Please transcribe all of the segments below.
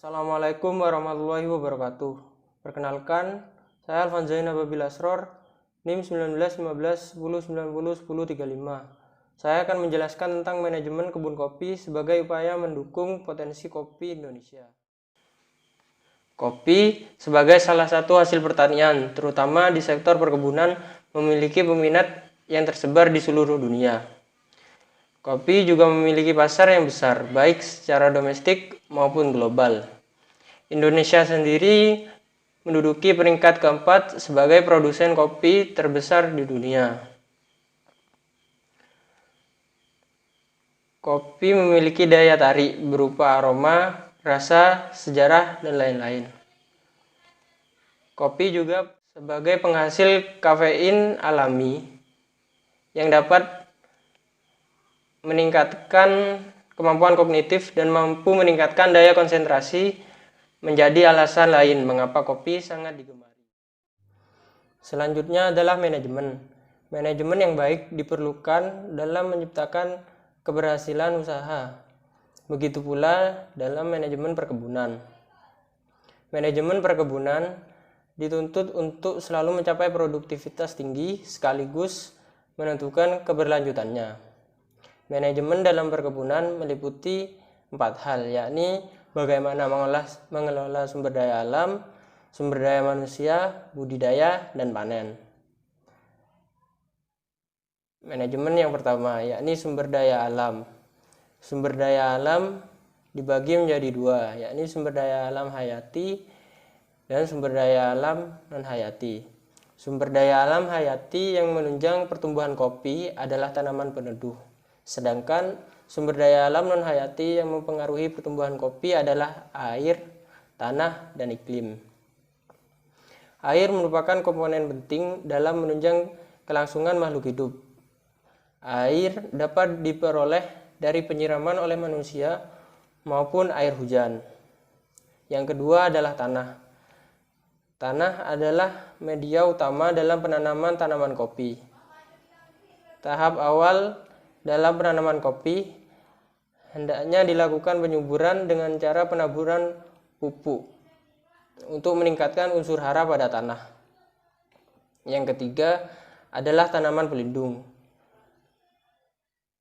Assalamualaikum warahmatullahi wabarakatuh. Perkenalkan, saya Alvan Zain Ababil Asror, NIM 191510901035. Saya akan menjelaskan tentang manajemen kebun kopi sebagai upaya mendukung potensi kopi Indonesia. Kopi sebagai salah satu hasil pertanian, terutama di sektor perkebunan, memiliki peminat yang tersebar di seluruh dunia. Kopi juga memiliki pasar yang besar, baik secara domestik maupun global. Indonesia sendiri menduduki peringkat keempat sebagai produsen kopi terbesar di dunia. Kopi memiliki daya tarik berupa aroma, rasa, sejarah, dan lain-lain. Kopi juga sebagai penghasil kafein alami yang dapat meningkatkan kemampuan kognitif dan mampu meningkatkan daya konsentrasi menjadi alasan lain mengapa kopi sangat digemari. Selanjutnya adalah manajemen. Manajemen yang baik diperlukan dalam menciptakan keberhasilan usaha. Begitu pula dalam manajemen perkebunan. Manajemen perkebunan dituntut untuk selalu mencapai produktivitas tinggi sekaligus menentukan keberlanjutannya. Manajemen dalam perkebunan meliputi 4 hal, yakni bagaimana mengelola sumber daya alam, sumber daya manusia, budidaya, dan panen. Manajemen yang pertama, yakni sumber daya alam. Sumber daya alam dibagi menjadi 2, yakni sumber daya alam hayati dan sumber daya alam non-hayati. Sumber daya alam hayati yang menunjang pertumbuhan kopi adalah tanaman peneduh. Sedangkan sumber daya alam non-hayati yang mempengaruhi pertumbuhan kopi adalah air, tanah, dan iklim. Air merupakan komponen penting dalam menunjang kelangsungan makhluk hidup. Air dapat diperoleh dari penyiraman oleh manusia maupun air hujan. Yang kedua adalah tanah. Tanah adalah media utama dalam penanaman tanaman kopi. Tahap awal dalam penanaman kopi, hendaknya dilakukan penyuburan dengan cara penaburan pupuk untuk meningkatkan unsur hara pada tanah. Yang ketiga adalah tanaman pelindung.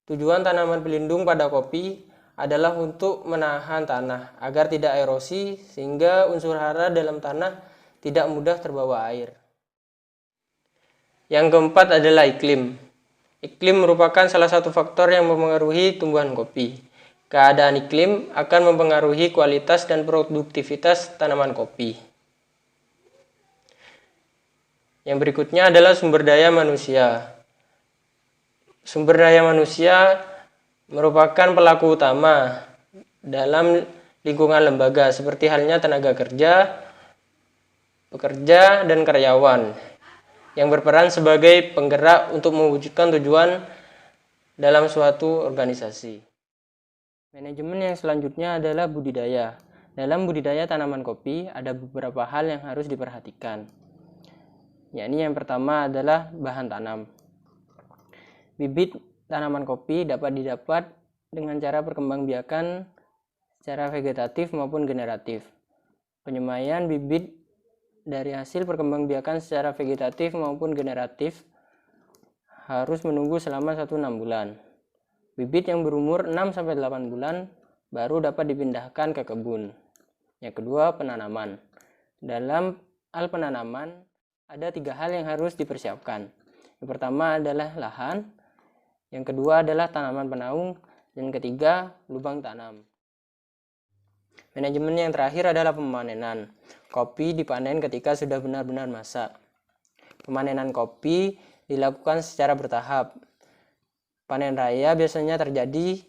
Tujuan tanaman pelindung pada kopi adalah untuk menahan tanah agar tidak erosi sehingga unsur hara dalam tanah tidak mudah terbawa air. Yang keempat adalah iklim. Iklim merupakan salah satu faktor yang mempengaruhi tumbuhan kopi. Keadaan iklim akan mempengaruhi kualitas dan produktivitas tanaman kopi. Yang berikutnya adalah sumber daya manusia. Sumber daya manusia merupakan pelaku utama dalam lingkungan lembaga, seperti halnya tenaga kerja, pekerja, dan karyawan, yang berperan sebagai penggerak untuk mewujudkan tujuan dalam suatu organisasi. Manajemen yang selanjutnya adalah budidaya. Dalam budidaya tanaman kopi ada beberapa hal yang harus diperhatikan. Yakni yang pertama adalah bahan tanam. Bibit tanaman kopi dapat didapat dengan cara perkembangbiakan secara vegetatif maupun generatif. Penyemaian bibit dari hasil perkembangbiakan secara vegetatif maupun generatif harus menunggu selama 1-6 bulan. Bibit yang berumur 6-8 bulan baru dapat dipindahkan ke kebun. Yang kedua, penanaman. Dalam hal penanaman ada 3 hal yang harus dipersiapkan. Yang pertama adalah lahan, yang kedua adalah tanaman penaung, dan ketiga lubang tanam. Manajemen yang terakhir adalah pemanenan. Kopi dipanen ketika sudah benar-benar masak. Pemanenan kopi dilakukan secara bertahap. Panen raya biasanya terjadi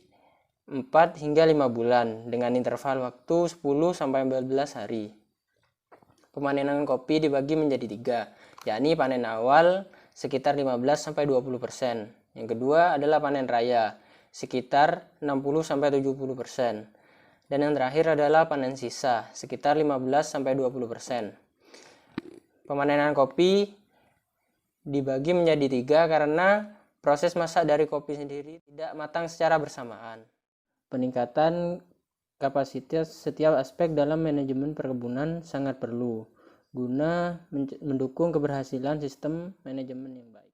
4 hingga 5 bulan dengan interval waktu 10-14 hari. Pemanenan kopi dibagi menjadi 3, yakni panen awal sekitar 15-20%. Yang kedua adalah panen raya sekitar 60-70%. Dan yang terakhir adalah panen sisa, sekitar 15-20%. Pemanenan kopi dibagi menjadi 3 karena proses masak dari kopi sendiri tidak matang secara bersamaan. Peningkatan kapasitas setiap aspek dalam manajemen perkebunan sangat perlu guna mendukung keberhasilan sistem manajemen yang baik.